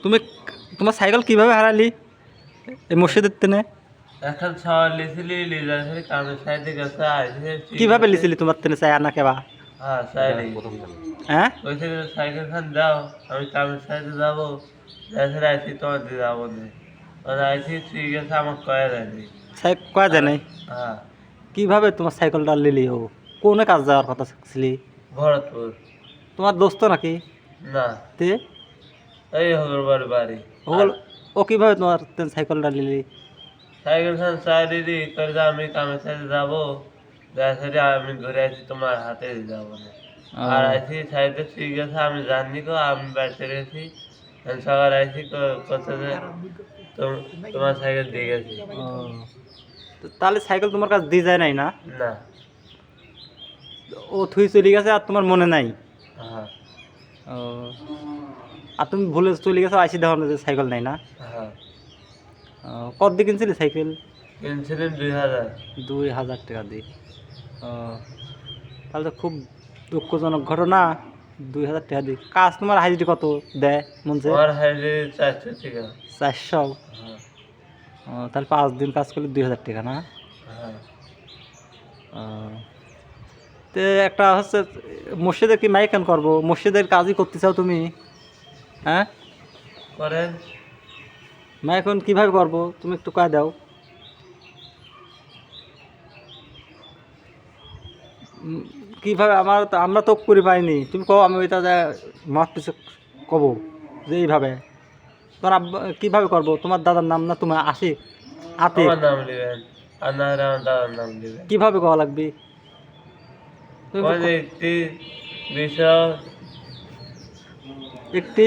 তুমি তোমার সাইকেল কিভাবে হারালি এই মসজিদের তেনে? এখন সবার লিছিলি লিজার কামের সাইডে গেছে আইছে কিভাবে লিছিলি তোমার তেনে চাই আনা কেবা? হ্যাঁ সাইডে হ্যাঁ ওইখানে সাইকেল খান দাও আমি কামের সাইডে যাবো যাইছে আইছি তোমার দিয়ে যাবো না ওরা আইছি ঠিক আছে আমার কয়ে দেয়নি কয়া যায় নাই? হ্যাঁ কিভাবে তোমার সাইকেলটা লিলি ও? কোনে কাজ যাওয়ার কথা ছিলি? ভরতপুর তোমার দোস্ত নাকি? না তে এই হগরবাড়ি বাড়ি ওগুলো ও কিভাবে তোমার তেন সাইকেলটা লিলি? সাইকেল খান সাইডে দিয়ে করে আমি কামের সাইডে যাবো যাইছে আমি ঘুরে আইছি তোমার হাতে যাবো না আর আইছি সাইডে ঠিক আছে আমি জানি গো আমি বাড়িতে গেছি সকাল আইছি কত যে তোমার সাইকেল দিয়ে গেছি তাহলে সাইকেল তোমার কাছে দিয়ে যায় নাই না? না ও থুই চলে গেছে আর তোমার মনে নাই? হ্যাঁ ও আর তুমি ভুলে চলে গেছো আইসি দেখো না যে সাইকেল নাই না? হ্যাঁ কত দিয়ে কিনছিলি সাইকেল? কিনছিলেন 2000 2000 টাকা দিয়ে। ও তাহলে তো খুব দুঃখজনক ঘটনা। 2000 টাকা দিয়ে কাজ তোমার হাজিরি কত দেয় মনছে? আমার হাইলে 400 টাকা 400? হ্যাঁ তাহলে 5 দিন কাজ করলে 2000 টাকা না? হ্যাঁ তো একটা হচ্ছে মসজিদের কি মাইক কেন করবো? মসজিদের কাজই করতে চাও তুমি? হ্যাঁ করেন মাইকন কিভাবে করবো তুমি একটু কয়ে দাও। কিভাবে আমরা তো করি পাইনি, তুমি কও আমি ওইটা মাছ পিছু কব যে এইভাবে তোমার আব্বা কীভাবে করবো? তোমার দাদার নাম না তোমার আসি আতে আমার নাম নেবেন আর না হলে আমার দাদার নাম নেবেন কীভাবে কওয়া লাগবে? তুমি একটি বিষয় একটি